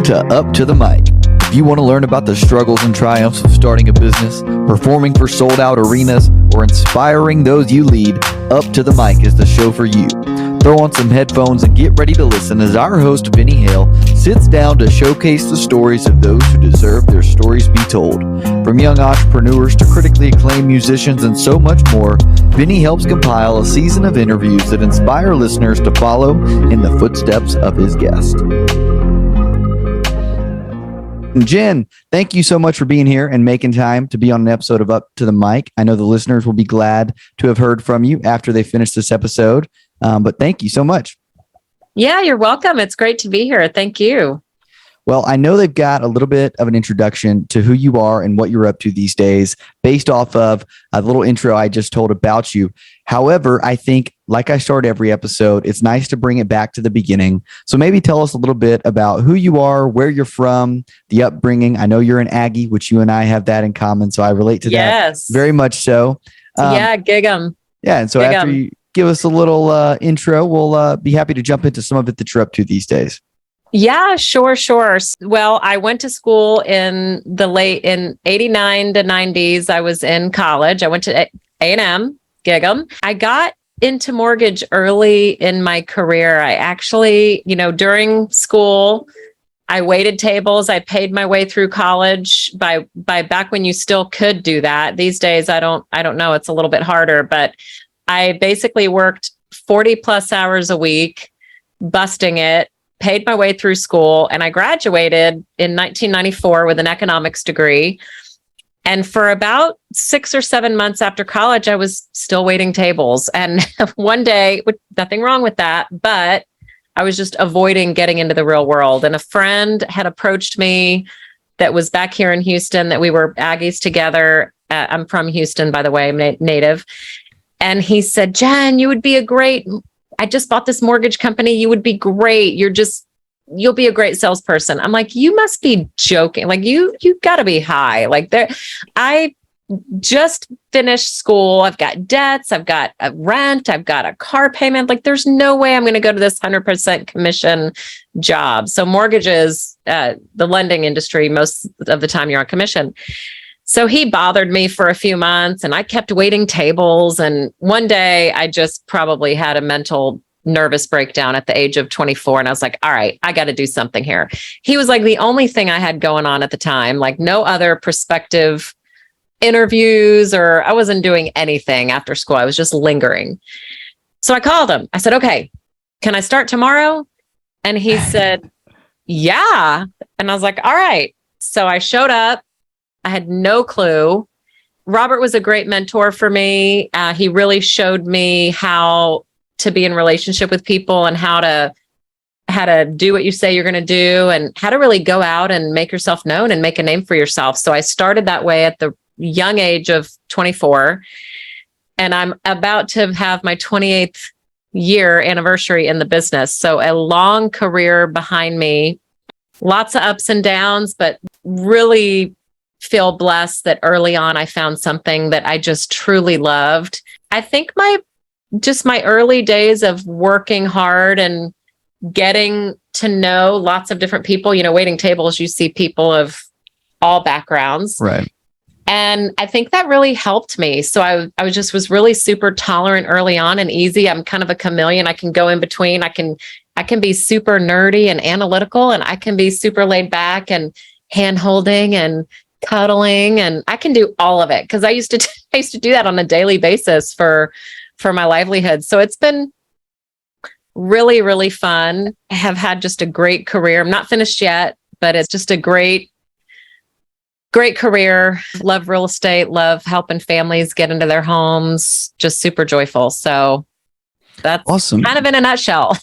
to Up to the Mic. If you want to learn about the struggles and triumphs of starting a business, performing for sold-out arenas, or inspiring those you lead, Up to the Mic is the show for you. Throw on some headphones and get ready to listen as our host, Vinny Hale, sits down to showcase the stories of those who deserve their stories be told. From young entrepreneurs to critically acclaimed musicians and so much more, Vinny helps compile a season of interviews that inspire listeners to follow in the footsteps of his guest. Jen, thank you so much for being here and making time to be on an episode of Up to the Mic. I know the listeners will be glad to have heard from you after they finish this episode, but thank you so much. Yeah, you're welcome. It's great to be here. Thank you. Well, I know they've got a little bit of an introduction to who you are and what you're up to these days based off of a little intro I just told about you. However, I think, like I start every episode, it's nice to bring it back to the beginning. So maybe tell us a little bit about who you are, where you're from, the upbringing. I know you're an Aggie, which you and I have that in common, so I relate to that very much so. Gig 'em. Yeah, and so after you give us a little intro, we'll be happy to jump into some of it that you're up to these days. Yeah, sure. Well, I went to school in 89 to 90s. I was in college. I went to A&M, Gig 'em. I got into mortgage early in my career. I actually, during school, I waited tables. I paid my way through college by back when you still could do that. These days, I don't know. It's a little bit harder, but I basically worked 40 plus hours a week, busting it, paid my way through school, and I graduated in 1994 with an economics degree. And for about 6 or 7 months after college, I was still waiting tables. And one day, nothing wrong with that, but I was just avoiding getting into the real world. And a friend had approached me that was back here in Houston, that we were Aggies together. I'm from Houston, by the way, I'm native. And he said, Jen, I just bought this mortgage company. You would be great. You'll be a great salesperson. I'm like, you must be joking. Like you gotta be high. I just finished school. I've got debts. I've got a rent. I've got a car payment. Like there's no way I'm going to go to this 100% commission job. So mortgages, the lending industry, most of the time you're on commission. So he bothered me for a few months and I kept waiting tables. And one day I just probably had a mental nervous breakdown at the age of 24. And I was like, all right, I got to do something here. He was like the only thing I had going on at the time, like no other prospective interviews, or I wasn't doing anything after school. I was just lingering. So I called him. I said, okay, can I start tomorrow? And he said, yeah. And I was like, all right. So I showed up. I had no clue. Robert was a great mentor for me. He really showed me how to be in relationship with people and how to do what you say you're going to do and how to really go out and make yourself known and make a name for yourself. So I started that way at the young age of 24, and I'm about to have my 28th year anniversary in the business. So a long career behind me, lots of ups and downs, but really feel blessed that early on I found something that I just truly loved. I think my early days of working hard and getting to know lots of different people, waiting tables, you see people of all backgrounds. Right. And I think that really helped me. So I was really super tolerant early on and easy. I'm kind of a chameleon. I can go in between. I can be super nerdy and analytical, and I can be super laid back and hand holding and cuddling, and I can do all of it because I used to do that on a daily basis for my livelihood. So it's been really, really fun. I have had just a great career. I'm not finished yet, but it's just a great career. Love real estate, love helping families get into their homes, just super joyful. So that's awesome. Kind of in a nutshell.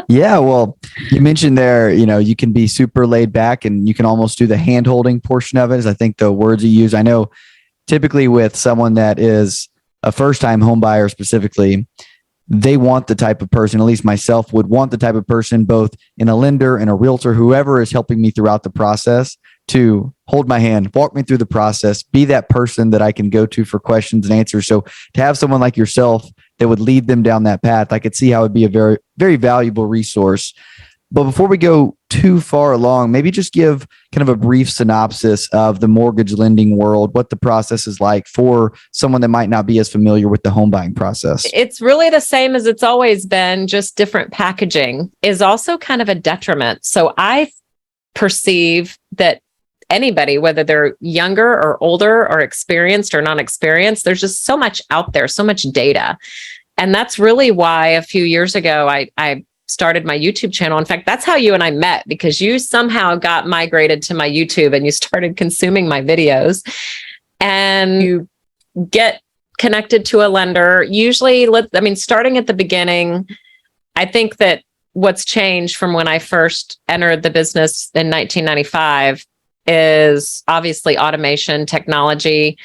Yeah, well, you mentioned there, you can be super laid back and you can almost do the hand holding portion of it, is I think the words you use. I know typically with someone that is a first time home buyer specifically, they want the type of person, at least myself would want the type of person, both in a lender and a realtor, whoever is helping me throughout the process, to hold my hand, walk me through the process, be that person that I can go to for questions and answers. So to have someone like yourself that would lead them down that path, I could see how it'd be a very, very valuable resource. But before we go too far along, maybe just give kind of a brief synopsis of the mortgage lending world, what the process is like for someone that might not be as familiar with the home buying process. It's really the same as it's always been, just different packaging is also kind of a detriment. So I perceive that anybody, whether they're younger or older or experienced or non-experienced, there's just so much out there, so much data. And that's really why a few years ago, I started my YouTube channel. In fact, that's how you and I met, because you somehow got migrated to my YouTube and you started consuming my videos, and you get connected to a lender. Usually, starting at the beginning, I think that what's changed from when I first entered the business in 1995 is obviously automation, technology.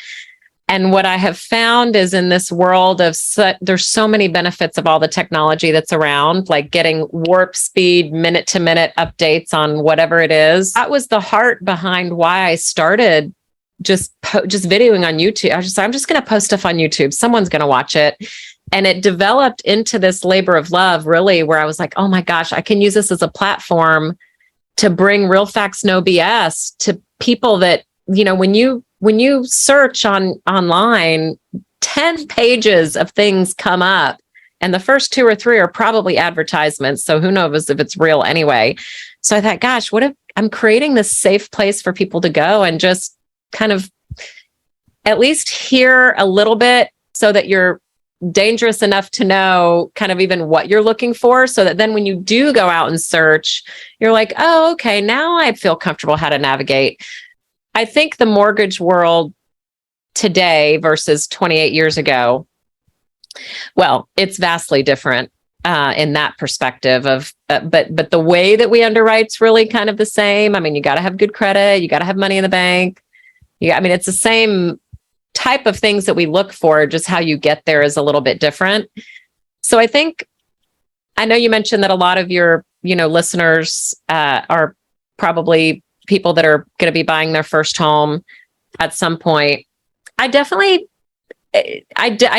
And what I have found is in this world of there's so many benefits of all the technology that's around, like getting warp speed, minute to minute updates on whatever it is. That was the heart behind why I started just videoing on YouTube. I'm just going to post stuff on YouTube. Someone's going to watch it. And it developed into this labor of love, really, where I was like, oh my gosh, I can use this as a platform to bring real facts, no BS to people that, when you search online, 10 pages of things come up, and the first 2 or 3 are probably advertisements. So who knows if it's real anyway. So I thought, gosh, what if I'm creating this safe place for people to go and just kind of at least hear a little bit, so that you're dangerous enough to know kind of even what you're looking for, so that then when you do go out and search, you're like, oh, okay, now I feel comfortable how to navigate. I think the mortgage world today versus 28 years ago, well, it's vastly different in that perspective of, but the way that we underwrite's really kind of the same. I mean, you got to have good credit, you got to have money in the bank. It's the same type of things that we look for, just how you get there is a little bit different. So I know you mentioned that a lot of your, listeners are probably people that are going to be buying their first home at some point. I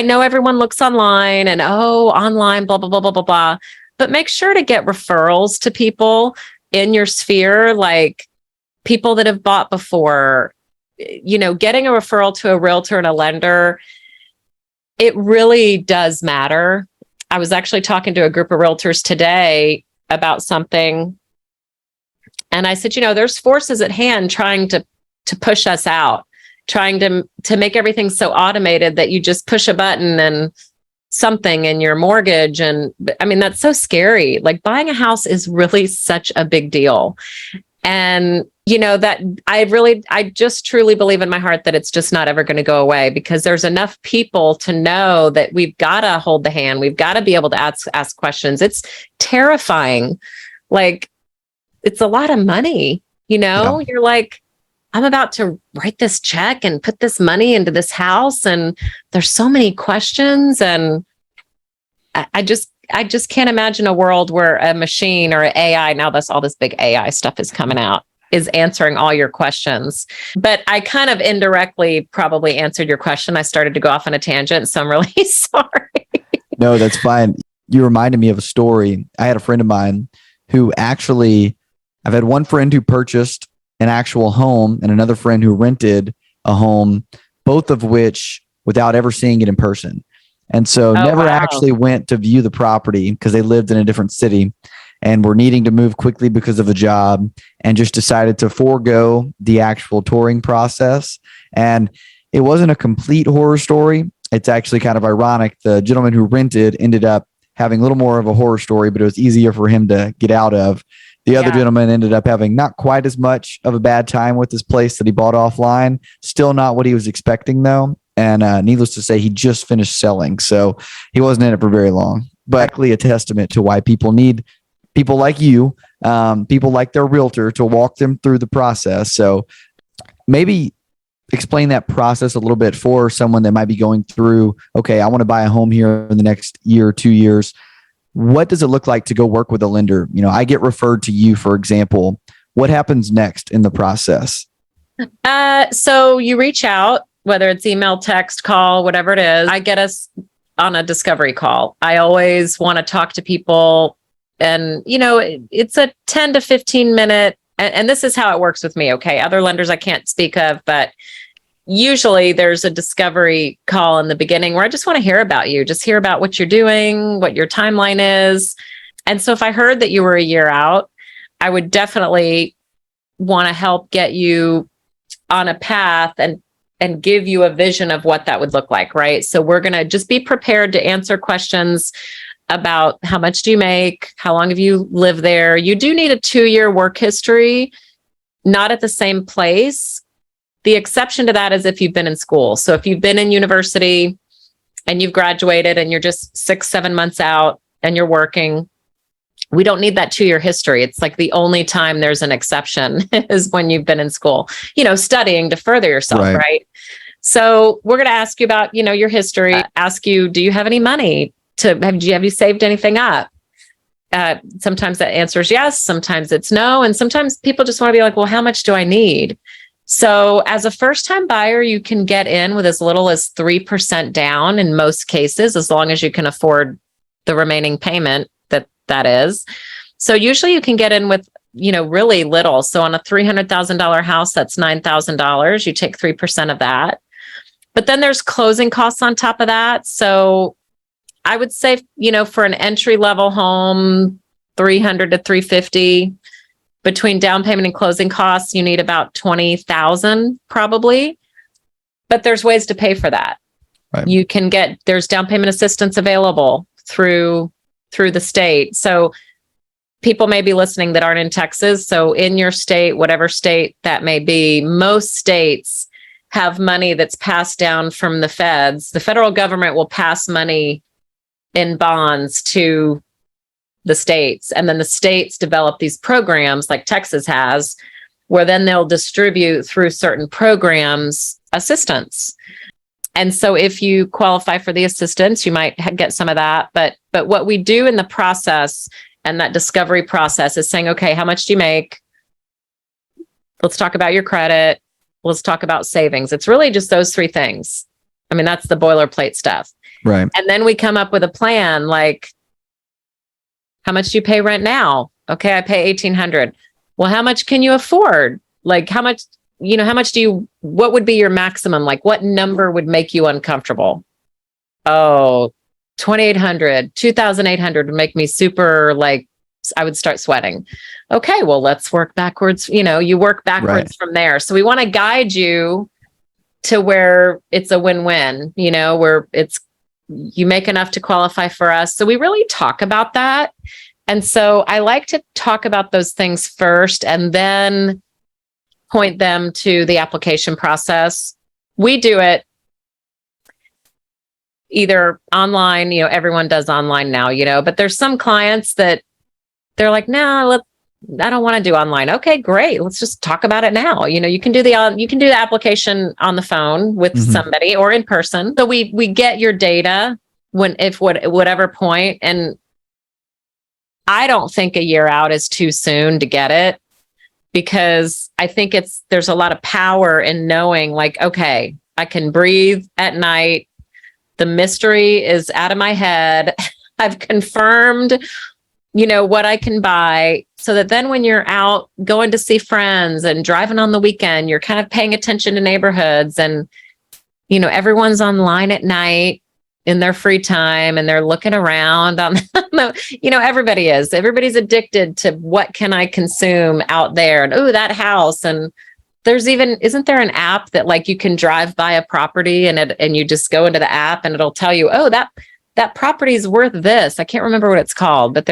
know everyone looks online and, online, blah, blah, blah, blah, blah, blah, but make sure to get referrals to people in your sphere, like people that have bought before. Getting a referral to a realtor and a lender, it really does matter. I was actually talking to a group of realtors today about something, and I said, there's forces at hand trying to push us out, trying to make everything so automated that you just push a button and something in your mortgage. And that's so scary. Like, buying a house is really such a big deal. And that I just truly believe in my heart that it's just not ever going to go away, because there's enough people to know that we've got to hold the hand. We've got to be able to ask questions. It's terrifying. Like, it's a lot of money, Yeah. You're like, I'm about to write this check and put this money into this house, and there's so many questions. And I just can't imagine a world where a machine or AI, now that's all this big AI stuff is coming out, is answering all your questions. But I kind of indirectly probably answered your question. I started to go off on a tangent, so I'm really sorry. No, that's fine. You reminded me of a story. I had a friend of mine who I've had one friend who purchased an actual home and another friend who rented a home, both of which without ever seeing it in person. And so never actually went to view the property because they lived in a different city and were needing to move quickly because of a job, and just decided to forego the actual touring process. And it wasn't a complete horror story. It's actually kind of ironic. The gentleman who rented ended up having a little more of a horror story, but it was easier for him to get out of. The other gentleman ended up having not quite as much of a bad time with this place that he bought offline. Still not what he was expecting, though. And needless to say, he just finished selling. So he wasn't in it for very long. But actually a testament to why people need people like you, people like their realtor, to walk them through the process. So maybe explain that process a little bit for someone that might be going through, okay, I want to buy a home here in the next year or 2 years. What does it look like to go work with a lender? I get referred to you, for example. What happens next in the process? So you reach out, whether it's email, text, call, whatever it is. I get us on a discovery call. I always want to talk to people And, it's a 10 to 15 minute, and this is how it works with me. Okay. Other lenders I can't speak of, but usually there's a discovery call in the beginning where I just want to hear about you, just hear about what you're doing, what your timeline is. And so if I heard that you were a year out, I would definitely want to help get you on a path and give you a vision of what that would look like, right? So we're going to just be prepared to answer questions about how much do you make? How long have you lived there? You do need a 2-year work history, not at the same place. The exception to that is if you've been in school. So if you've been in university and you've graduated and you're just 6-7 months out and you're working, we don't need that 2-year history. It's like the only time there's an exception is when you've been in school, studying to further yourself, right? So we're going to ask you about, your history, ask you, do you have any money? Have you saved anything up? Sometimes that answer is yes. Sometimes it's no. And sometimes people just want to be like, well, how much do I need? So as a first-time buyer, you can get in with as little as 3% down in most cases, as long as you can afford the remaining payment that is. So usually you can get in with, really little. So on a $300,000 house, that's $9,000. You take 3% of that. But then there's closing costs on top of that. So I would say, for an entry-level home, $300 to $350. Between down payment and closing costs, you need about $20,000 probably. But there's ways to pay for that. Right. There's down payment assistance available through the state. So people may be listening that aren't in Texas. So in your state, whatever state that may be, most states have money that's passed down from the feds. The federal government will pass money in bonds to the states. And then the states develop these programs like Texas has, where then they'll distribute through certain programs assistance. And so if you qualify for the assistance, you might get some of that. But what we do in the process and that discovery process is saying, okay, how much do you make? Let's talk about your credit. Let's talk about savings. It's really just those 3 things. I mean, that's the boilerplate stuff. Right. And then we come up with a plan like, how much do you pay rent now? Okay, I pay $1,800. Well, how much can you afford? Like how much what would be your maximum? Like what number would make you uncomfortable? Oh, $2,800, $2,800 would make me super, like, I would start sweating. Okay, well, let's work backwards. You work backwards from there. So we want to guide you to where it's a win-win, where you make enough to qualify for us. So we really talk about that. And so I like to talk about those things first and then point them to the application process. We do it either online, everyone does online now, but there's some clients that they're like, no, I don't want to do online. Okay, great. Let's just talk about it now. You can do the application on the phone with somebody or in person. So we get your data whatever point. And I don't think a year out is too soon to get it, because I think there's a lot of power in knowing like, okay, I can breathe at night. The mystery is out of my head. I've confirmed, what I can buy, so that then when you're out going to see friends and driving on the weekend, you're kind of paying attention to neighborhoods and, everyone's online at night in their free time and they're looking around on, everybody's addicted to what can I consume out there, and that house. And isn't there an app that like you can drive by a property and you just go into the app and it'll tell you, that property is worth this. I can't remember what it's called, but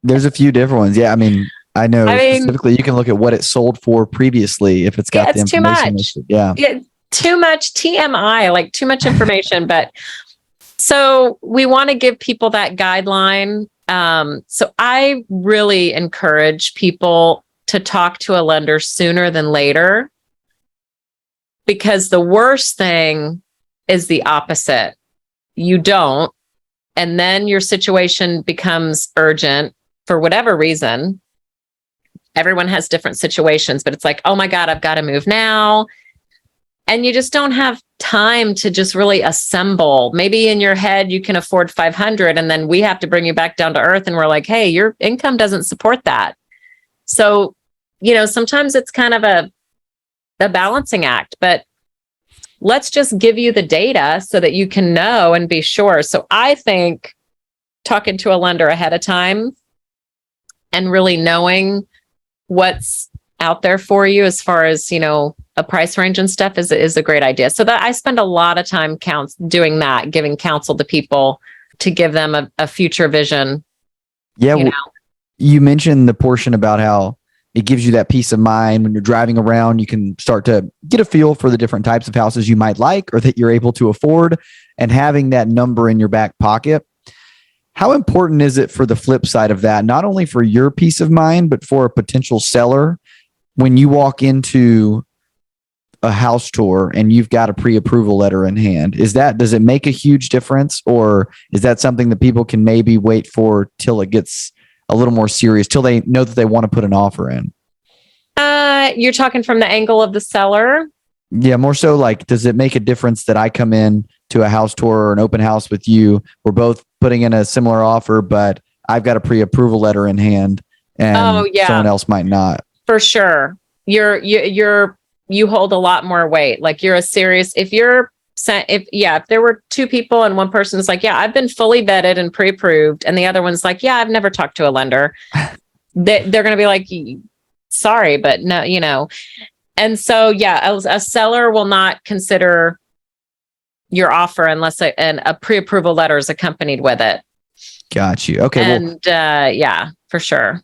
there's a few different ones. Yeah. I know specifically you can look at what it sold for previously if it's got the information. Too much. Yeah. Too much TMI, like too much information. But so we want to give people that guideline. So I really encourage people to talk to a lender sooner than later, because the worst thing is the opposite. You don't. And then your situation becomes urgent for whatever reason. Everyone has different situations, but it's like, oh my God, I've got to move now. And you just don't have time to just really assemble. Maybe in your head you can afford 500, and then we have to bring you back down to earth, and we're like, hey, your income doesn't support that. So, sometimes it's kind of a balancing act, but let's just give you the data so that you can know and be sure. So I think talking to a lender ahead of time and really knowing what's out there for you as far as, a price range and stuff is a great idea. So that I spend a lot of time doing that, giving counsel to people to give them a future vision. Yeah. You mentioned the portion about how it gives you that peace of mind when you're driving around. You can start to get a feel for the different types of houses you might like or that you're able to afford, and having that number in your back pocket. How important is it for the flip side of that, not only for your peace of mind, but for a potential seller when you walk into a house tour and you've got a pre-approval letter in hand? Does it make a huge difference, or is that something that people can maybe wait for till it gets a little more serious, till they know that they want to put an offer in? You're talking from the angle of the seller? Yeah, more so like, does it make a difference that I come in to a house tour or an open house with you? We're both putting in a similar offer, but I've got a pre-approval letter in hand and someone else might not. For sure. You hold a lot more weight. Like you're if there were two people and one person is like, yeah, I've been fully vetted and pre-approved, and the other one's like, yeah, I've never talked to a lender. They're going to be like, sorry, but no, And so, a seller will not consider your offer unless a pre-approval letter is accompanied with it. Got you. Okay. And for sure.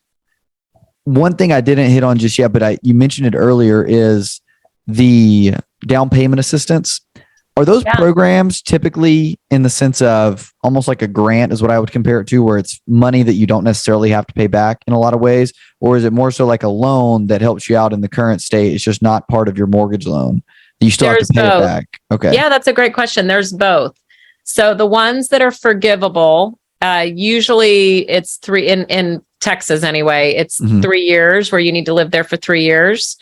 One thing I didn't hit on just yet, but you mentioned it earlier, is the down payment assistance. Are those programs typically in the sense of almost like a grant is what I would compare it to, where it's money that you don't necessarily have to pay back in a lot of ways? Or is it more so like a loan that helps you out in the current state? It's just not part of your mortgage loan. You still have to pay it back. Okay. Yeah, that's a great question. There's both. So the ones that are forgivable, usually it's in Texas anyway, it's 3 years where you need to live there for 3 years.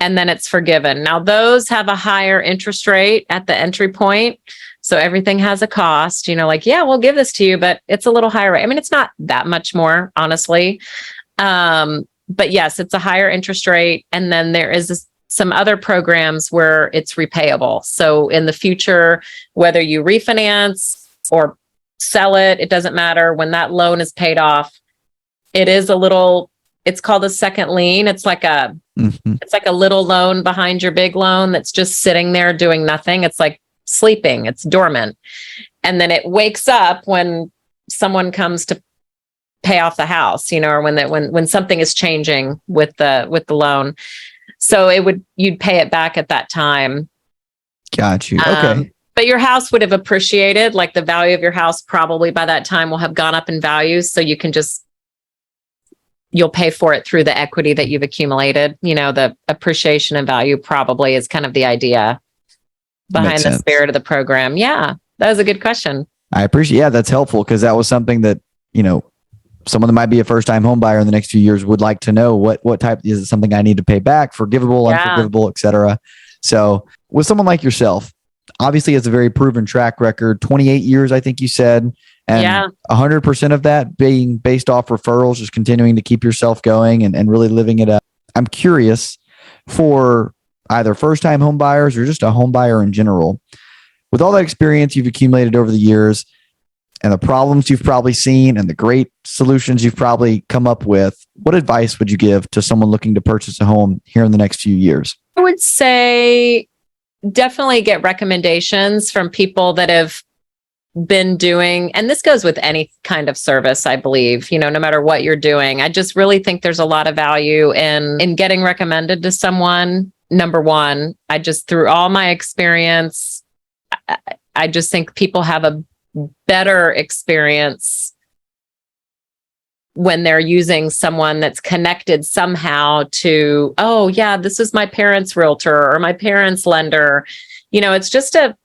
And then it's forgiven. Now those have a higher interest rate at the entry point. So everything has a cost, we'll give this to you, but it's a little higher rate. I mean, it's not that much more, honestly. But yes, it's a higher interest rate. And then there is some other programs where it's repayable. So in the future, whether you refinance or sell it, it doesn't matter. When that loan is paid off, it's called a second lien. It's like a little loan behind your big loan that's just sitting there doing nothing. It's like sleeping. It's dormant. And then it wakes up when someone comes to pay off the house, or when something is changing with the loan. So you'd pay it back at that time. Got you. Okay. But your house would have appreciated, like the value of your house probably by that time will have gone up in value. So you can you'll pay for it through the equity that you've accumulated. The appreciation and value probably is kind of the idea behind the spirit of the program. Yeah, that was a good question. I appreciate. Yeah, that's helpful, because that was something that, someone that might be a first-time home buyer in the next few years would like to know. What type, is it something I need to pay back, forgivable, unforgivable, et cetera. So with someone like yourself, obviously has a very proven track record, 28 years, I think you said. And 100% of that being based off referrals, just continuing to keep yourself going and really living it up. I'm curious, for either first-time home buyers or just a home buyer in general, with all that experience you've accumulated over the years and the problems you've probably seen and the great solutions you've probably come up with, what advice would you give to someone looking to purchase a home here in the next few years? I would say definitely get recommendations from people that have been doing, and this goes with any kind of service, I believe, no matter what you're doing. I just really think there's a lot of value in getting recommended to someone. Number one, through all my experience, I just think people have a better experience when they're using someone that's connected somehow to, oh yeah, this is my parents' realtor or my parents' lender. It's just a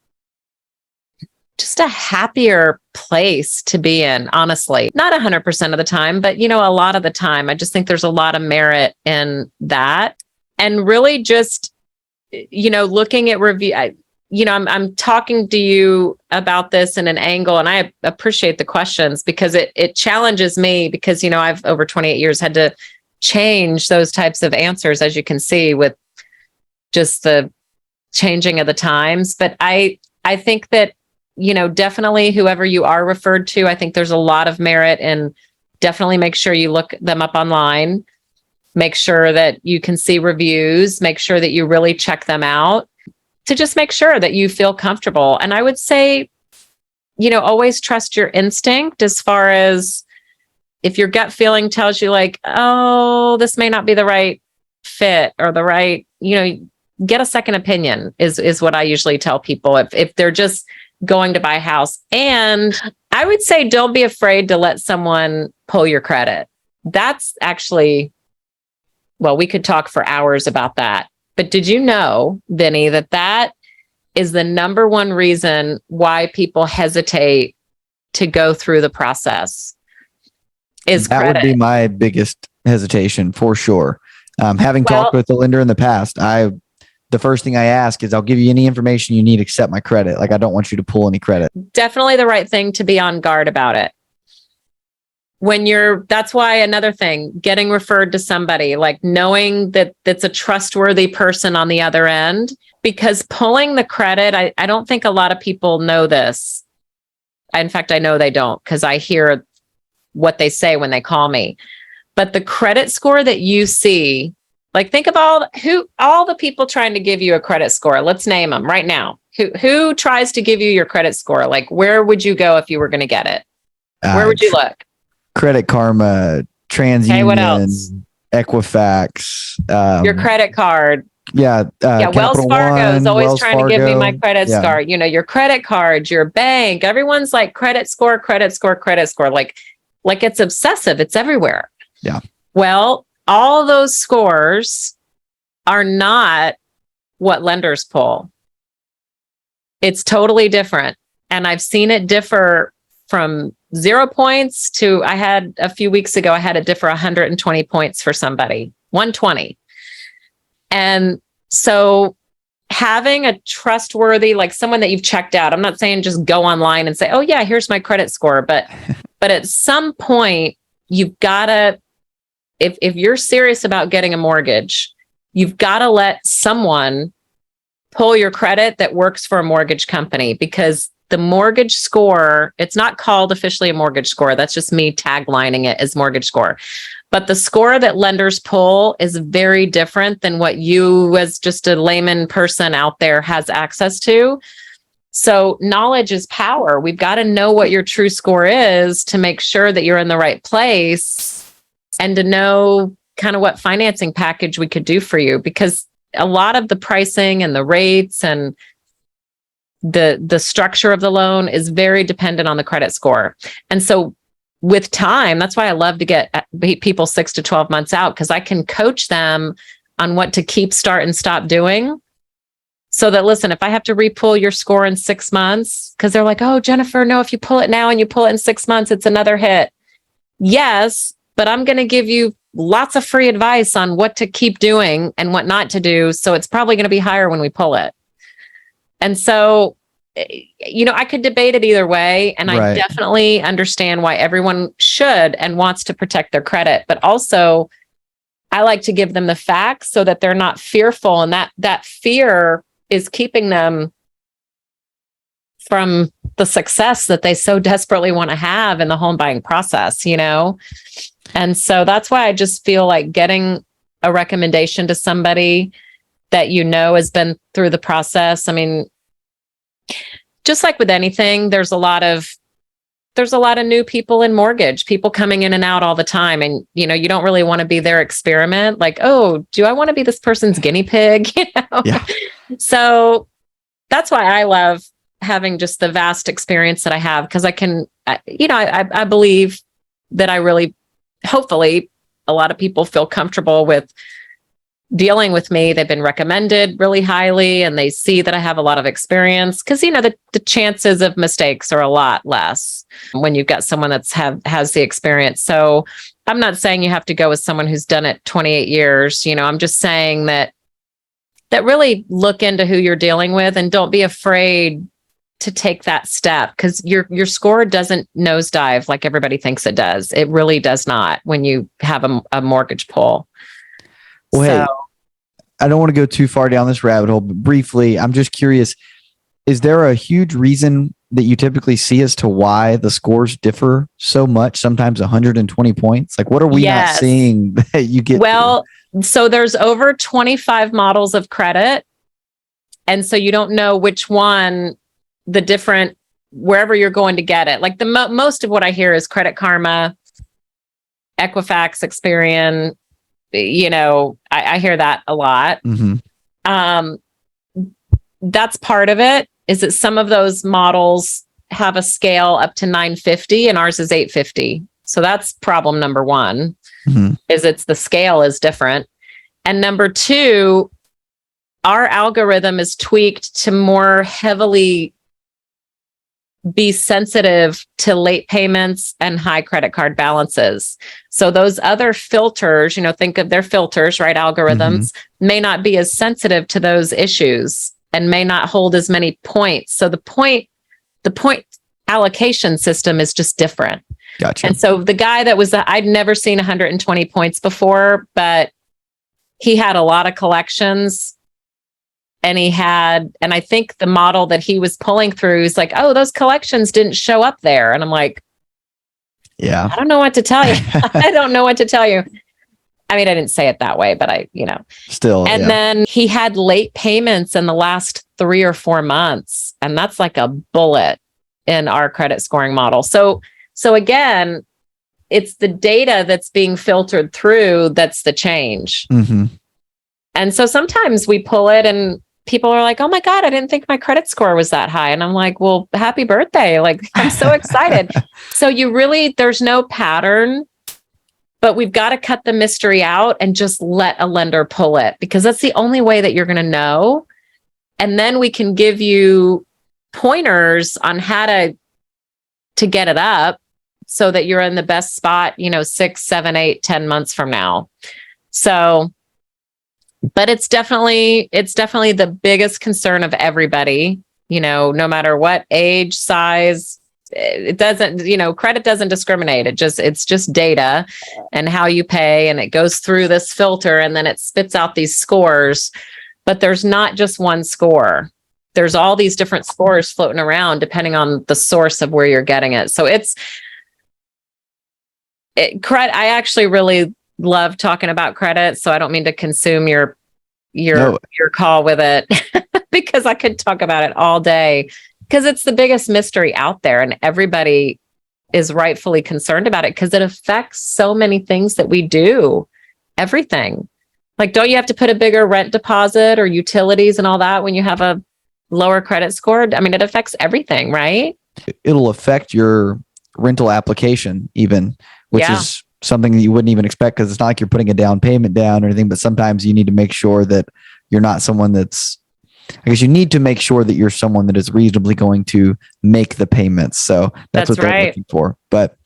happier place to be in, honestly. Not 100% of the time, but a lot of the time. I just think there's a lot of merit in that. And really just looking at review, I'm talking to you about this in an angle, and I appreciate the questions because it challenges me because, I've over 28 years had to change those types of answers, as you can see, with just the changing of the times. But I think that, definitely whoever you are referred to, I think there's a lot of merit in definitely make sure you look them up online, make sure that you can see reviews, make sure that you really check them out to just make sure that you feel comfortable. And I would say, always trust your instinct as far as if your gut feeling tells you like, oh, this may not be the right fit or the right, get a second opinion is what I usually tell people if they're just going to buy a house. And I would say, don't be afraid to let someone pull your credit. That's actually, well, we could talk for hours about that. But did you know, Vinny, that is the number one reason why people hesitate to go through the process is that credit. Would be my biggest hesitation for sure. Having talked with the lender in the past, the first thing I ask is I'll give you any information you need except my credit. Like I don't want you to pull any credit. Definitely the right thing to be on guard about it. That's why another thing, getting referred to somebody, like knowing that that's a trustworthy person on the other end, because pulling the credit, I don't think a lot of people know this. In fact, I know they don't because I hear what they say when they call me. But the credit score that you see, like think of all the people trying to give you a credit score. Let's name them right now. Who tries to give you your credit score? Like where would you go if you were going to get it? Where would you look? Credit Karma, TransUnion, okay, what else? Equifax, your credit card. Wells Fargo is always trying to give me my credit Yeah. score. Your credit cards, your bank, everyone's like credit score, credit score, credit score. Like it's obsessive. It's everywhere. Yeah. Well, all those scores are not what lenders pull. It's totally different. And I've seen it differ from 0 points to, I had a few weeks ago, I had it differ 120 points for somebody, 120. And so having a trustworthy, like someone that you've checked out, I'm not saying just go online and say, oh yeah, here's my credit score. But at some point you've got to, if you're serious about getting a mortgage, you've got to let someone pull your credit that works for a mortgage company, because the mortgage score, it's not called officially a mortgage score. That's just me taglining it as mortgage score. But the score that lenders pull is very different than what you as just a layman person out there has access to. So knowledge is power. We've got to know what your true score is to make sure that you're in the right place and to know kind of what financing package we could do for you, because a lot of the pricing and the rates and the structure of the loan is very dependent on the credit score. And so with time, that's why I love to get people 6 to 12 months out, because I can coach them on what to keep, start, and stop doing. So that, listen, if I have to re-pull your score in 6 months, because they're like, oh, Jennifer, no, if you pull it now and you pull it in 6 months, it's another hit. Yes, but I'm going to give you lots of free advice on what to keep doing and what not to do. So it's probably going to be higher when we pull it. And so, I could debate it either way. And Right. I definitely understand why everyone should and wants to protect their credit. But also, I like to give them the facts so that they're not fearful. And that fear is keeping them from the success that they so desperately want to have in the home buying process, And so that's why I just feel like getting a recommendation to somebody that has been through the process. I mean, just like with anything, there's a lot of new people in mortgage, people coming in and out all the time. And, you don't really want to be their experiment. Like, oh, do I want to be this person's guinea pig? Yeah. So that's why I love having just the vast experience that I have, because I can, I believe that I really, hopefully a lot of people feel comfortable with dealing with me. They've been recommended really highly and they see that I have a lot of experience, because, the chances of mistakes are a lot less when you've got someone has the experience. So I'm not saying you have to go with someone who's done it 28 years. I'm just saying that really look into who you're dealing with, and don't be afraid to take that step, because your score doesn't nosedive like everybody thinks it does. It really does not when you have a mortgage pull. Well, hey, I don't want to go too far down this rabbit hole, but briefly, I'm just curious, is there a huge reason that you typically see as to why the scores differ so much, sometimes 120 points? Like, what are we not seeing that you get? Well, so there's over 25 models of credit. And so you don't know which one, the different, wherever you're going to get it. Like the most of what I hear is Credit Karma, Equifax, Experian. You know, I hear that a lot. Mm-hmm. That's part of it, is that some of those models have a scale up to 950 and ours is 850. So that's problem number one, is it's the scale is different. And number two, our algorithm is tweaked to more heavily be sensitive to late payments and high credit card balances. So those other filters, you know, think of their filters, right? Algorithms may not be as sensitive to those issues and may not hold as many points. So the point allocation system is just different. Gotcha. And so the guy that was, I'd never seen 120 points before, but he had a lot of collections. And I think the model that he was pulling through is like, oh, those collections didn't show up there. And I'm like, yeah, I don't know what to tell you. I don't know what to tell you. I mean, I didn't say it that way, but still. And then he had late payments in the last 3 or 4 months. And that's like a bullet in our credit scoring model. So again, it's the data that's being filtered through that's the change. Mm-hmm. And so sometimes we pull it and people are like, oh my God, I didn't think my credit score was that high. And I'm like, well, happy birthday. Like, I'm so excited. So there's no pattern, but we've got to cut the mystery out and just let a lender pull it, because that's the only way that you're going to know. And then we can give you pointers on how to get it up so that you're in the best spot, 6, 7, 8, 10 months from now. So, but it's definitely the biggest concern of everybody, no matter what age, size. It doesn't, credit doesn't discriminate. It's just data and how you pay, and it goes through this filter and then it spits out these scores. But there's not just one score. There's all these different scores floating around depending on the source of where you're getting it. So credit. I actually really love talking about credit, so I don't mean to consume your call with it because I could talk about it all day, because it's the biggest mystery out there and everybody is rightfully concerned about it because it affects so many things that we do, everything. Like, don't you have to put a bigger rent deposit or utilities and all that when you have a lower credit score? I mean, it affects everything, right? It'll affect your rental application even, which is something that you wouldn't even expect, because it's not like you're putting a down payment down or anything, but sometimes you need to make sure that you're not someone you need to make sure that you're someone that is reasonably going to make the payments. So that's what they're looking for. But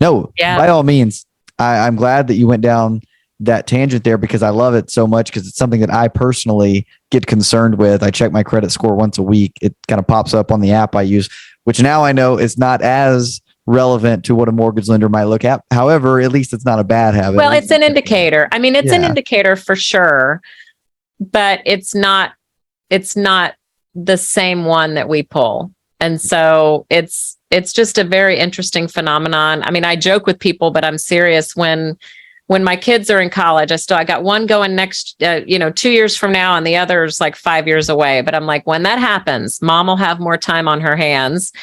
no, by all means, I'm glad that you went down that tangent there, because I love it so much, because it's something that I personally get concerned with. I check my credit score once a week. It kind of pops up on the app I use, which now I know is not as relevant to what a mortgage lender might look at. However, at least it's not a bad habit. Well, it's an indicator. I mean, it's an indicator for sure, but it's not the same one that we pull. And so it's just a very interesting phenomenon. I mean, I joke with people, but I'm serious. When my kids are in college, I got one going next, 2 years from now, and the other's like 5 years away. But I'm like, when that happens, mom will have more time on her hands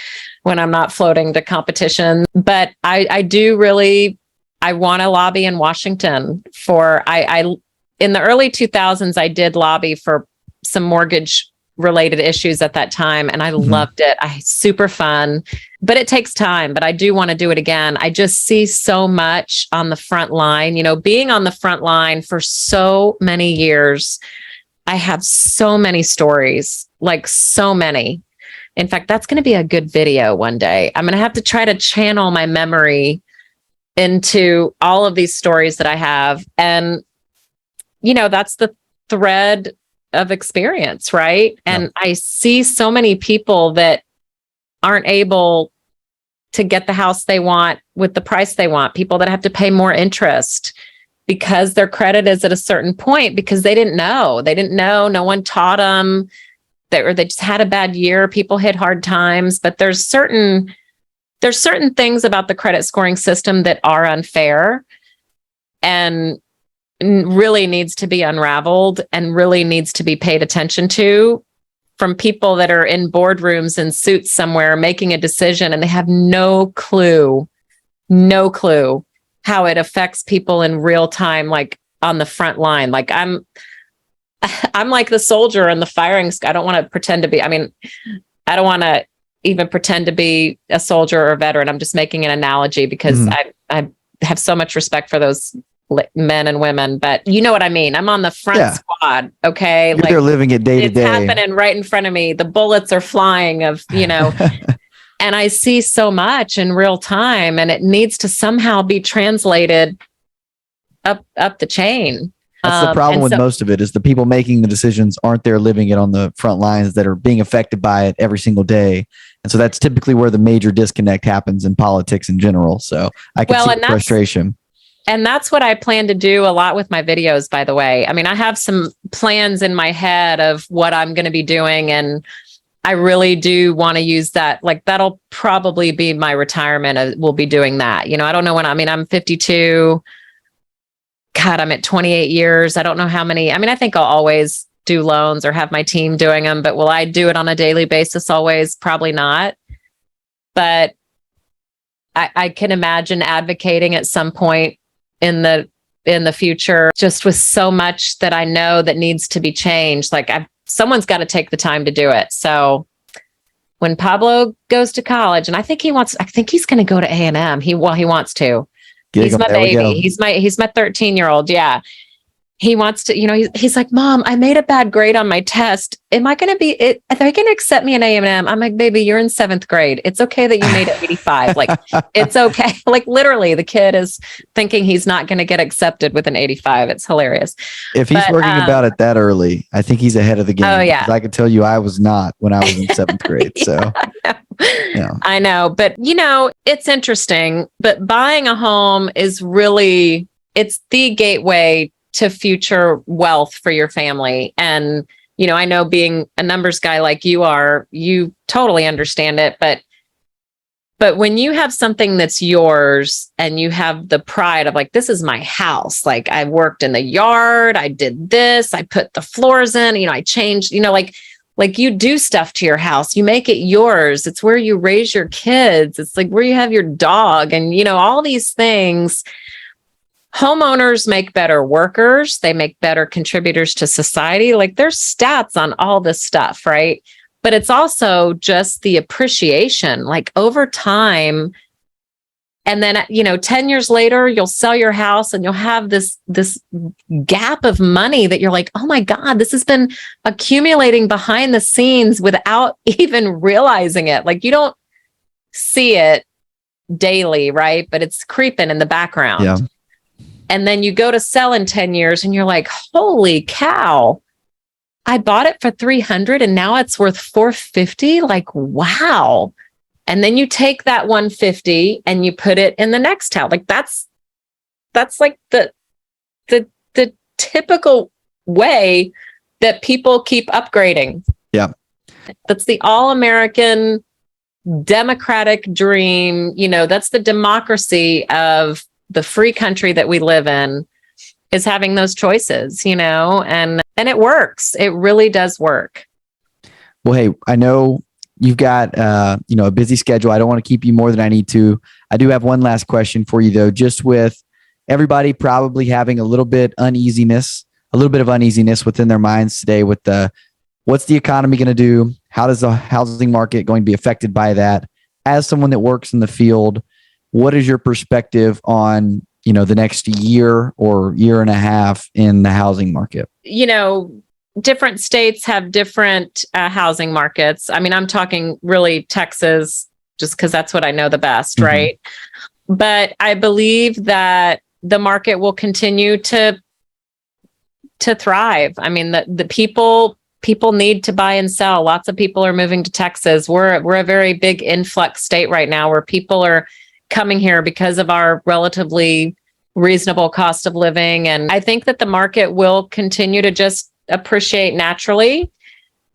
when I'm not floating to competition. But I do really, I want to lobby in Washington for, in the early 2000s, I did lobby for some mortgage related issues at that time. And I loved it. Super fun, but it takes time, but I do want to do it again. I just see so much on the front line, being on the front line for so many years. I have so many stories, like so many. In fact, that's going to be a good video one day. I'm going to have to try to channel my memory into all of these stories that I have. And, that's the thread of experience, right? And I see so many people that aren't able to get the house they want with the price they want, people that have to pay more interest because their credit is at a certain point because they didn't know. They didn't know. No one taught them. Or they just had a bad year. People hit hard times. But there's certain things about the credit scoring system that are unfair and really needs to be unraveled and really needs to be paid attention to from people that are in boardrooms and suits somewhere making a decision and they have no clue how it affects people in real time, like on the front line. Like I'm like the soldier in the firing. I don't want to pretend to be, I don't want to even pretend to be a soldier or a veteran. I'm just making an analogy because I have so much respect for those men and women, but you know what I mean? I'm on the front squad. Okay. You're there living it day to day. It's happening right in front of me. The bullets are flying and I see so much in real time and it needs to somehow be translated up the chain. That's the problem with most of it is the people making the decisions aren't there living it on the front lines that are being affected by it every single day. And so that's typically where the major disconnect happens in politics in general. So I can see the frustration. And that's what I plan to do a lot with my videos, by the way. I have some plans in my head of what I'm going to be doing. And I really do want to use that. Like that'll probably be my retirement. We'll be doing that. I don't know when, I'm 52. God, I'm at 28 years. I don't know how many. I think I'll always do loans or have my team doing them, but will I do it on a daily basis always? Probably not. But I can imagine advocating at some point in the future, just with so much that I know that needs to be changed. Like someone's got to take the time to do it. So when Pablo goes to college, and I think he's going to go to A&M. He wants to. He's my baby. He's my 13-year-old. Yeah. He wants to, he's like, Mom, I made a bad grade on my test. Am I going to be, are they going to accept me in A&M? I'm like, baby, you're in 7th grade. It's okay that you made it 85. Like, it's okay. Like literally the kid is thinking he's not going to get accepted with an 85. It's hilarious. If he's working about it that early, I think he's ahead of the game. Oh yeah. I can tell you, I was not when I was in 7th grade. So I know, but it's interesting, but buying a home is really, it's the gateway to future wealth for your family. And, I know being a numbers guy like you are, you totally understand it, but when you have something that's yours and you have the pride of like, this is my house. Like I worked in the yard, I did this, I put the floors in, I changed, like you do stuff to your house, you make it yours. It's where you raise your kids. It's like where you have your dog and, all these things. Homeowners make better workers. They make better contributors to society. Like there's stats on all this stuff, right? But it's also just the appreciation, like over time. And then, 10 years later, you'll sell your house and you'll have this gap of money that you're like, oh my God, this has been accumulating behind the scenes without even realizing it. Like you don't see it daily, right? But it's creeping in the background. Yeah. And then you go to sell in 10 years and you're like, holy cow, I bought it for $300 and now it's worth $450. Like, wow. And then you take that $150 and you put it in the next house. Like that's like the typical way that people keep upgrading. Yeah. That's the all-American democratic dream. That's the democracy of the free country that we live in, is having those choices, and it works. It really does work. Well, hey, I know you've got, a busy schedule. I don't want to keep you more than I need to. I do have one last question for you though, just with everybody probably having a little bit of uneasiness within their minds today with what's the economy going to do? How does the housing market going to be affected by that? As someone that works in the field, what is your perspective on, the next year or year and a half in the housing market? Different states have different housing markets. I'm talking really Texas, just because that's what I know the best, right? But I believe that the market will continue to to thrive. I mean, the people need to buy and sell. Lots of people are moving to Texas. We're a very big influx state right now where people are coming here because of our relatively reasonable cost of living. And I think that the market will continue to just appreciate naturally.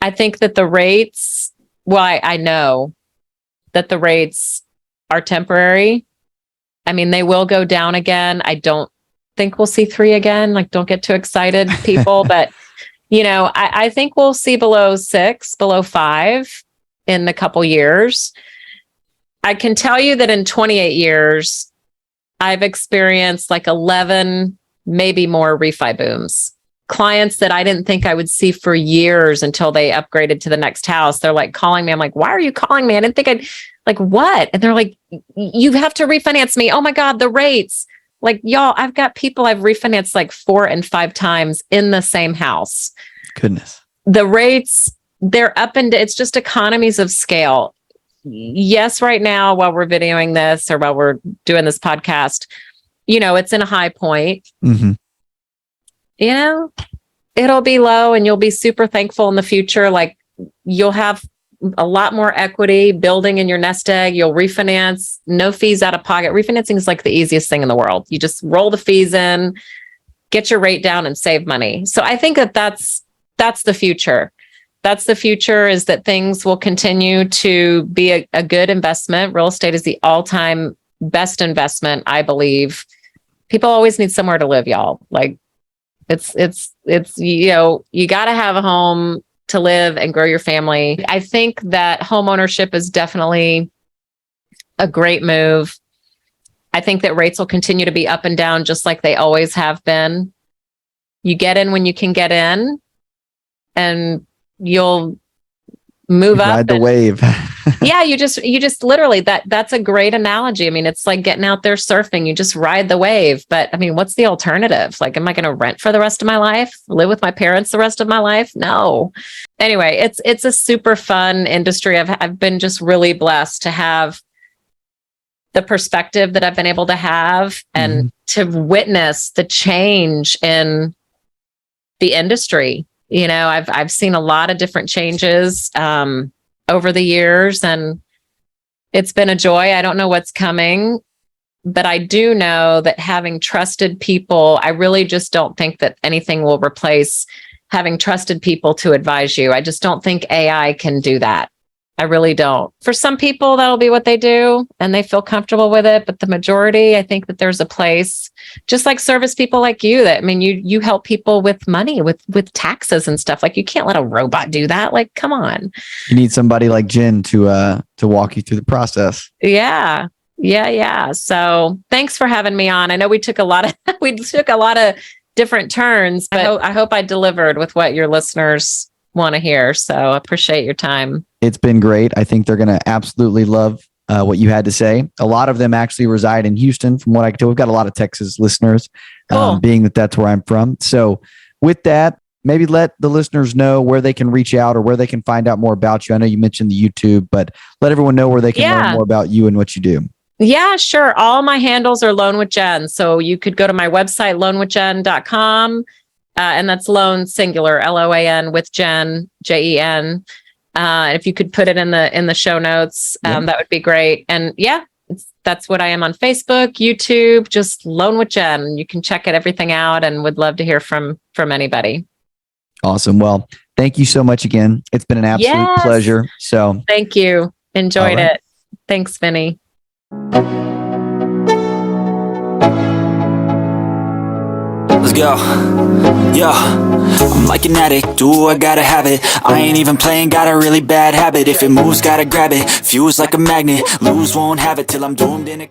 I think that the rates, well, I know that the rates are temporary. I mean, they will go down again. I don't think we'll see 3 again. Like, don't get too excited, people. But, I think we'll see below 6, below 5 in a couple years. I can tell you that in 28 years, I've experienced like 11, maybe more refi booms. Clients that I didn't think I would see for years until they upgraded to the next house. They're like calling me. I'm like, why are you calling me? I didn't think I'd like, what? And they're like, you have to refinance me. Oh my God, the rates. Like, y'all, I've got people I've refinanced like 4 and 5 times in the same house. Goodness. The rates, they're up and it's just economies of scale. Yes, right now, while we're videoing this or while we're doing this podcast, it's in a high point. Mm-hmm. It'll be low and you'll be super thankful in the future. Like, you'll have a lot more equity building in your nest egg. You'll refinance, no fees out of pocket. Refinancing is like the easiest thing in the world. You just roll the fees in, get your rate down and save money. So I think that's the future. That's the future, is that things will continue to be a good investment. Real estate is the all-time best investment, I believe. People always need somewhere to live, y'all. Like, it's you got to have a home to live and grow your family. I think that home ownership is definitely a great move. I think that rates will continue to be up and down just like they always have been. You get in when you can get in, and you'll move up. Ride the wave. Yeah, you just literally that's a great analogy. I mean, it's like getting out there surfing. You just ride the wave. But I mean, what's the alternative? Like, am I going to rent for the rest of my life? Live with my parents the rest of my life? No. Anyway, it's a super fun industry. I've been just really blessed to have the perspective that I've been able to have and to witness the change in the industry. I've seen a lot of different changes over the years, and it's been a joy. I don't know what's coming, but I do know that having trusted people, I really just don't think that anything will replace having trusted people to advise you. I just don't think AI can do that. I really don't. For some people, that'll be what they do and they feel comfortable with it. But the majority, I think that there's a place, just like service people like you, that, I mean, you help people with money, with taxes and stuff. Like, you can't let a robot do that. Like, come on. You need somebody like Jen to walk you through the process. Yeah. So thanks for having me on. I know we took a lot of different turns, but I hope I delivered with what your listeners want to hear. So I appreciate your time. It's been great. I think they're going to absolutely love what you had to say. A lot of them actually reside in Houston, from what I can tell. We've got a lot of Texas listeners, cool. Being that that's where I'm from. So with that, maybe let the listeners know where they can reach out or where they can find out more about you. I know you mentioned the YouTube, but let everyone know where they can learn more about you and what you do. Yeah, sure. All my handles are Loan with Jen. So you could go to my website, loanwithjen.com. And that's loan singular, LOAN with Jen, JEN. And if you could put it in the show notes, that would be great. And yeah, that's what I am on Facebook, YouTube, just Loan with Jen. You can check everything out, and would love to hear from anybody. Awesome. Well, thank you so much again. It's been an absolute pleasure. So thank you. Enjoyed it. Thanks, Vinny. Let's go. Yo, I'm like an addict, ooh, I gotta have it. I ain't even playing, got a really bad habit. If it moves, gotta grab it. Fuse like a magnet, lose, won't have it till I'm doomed in a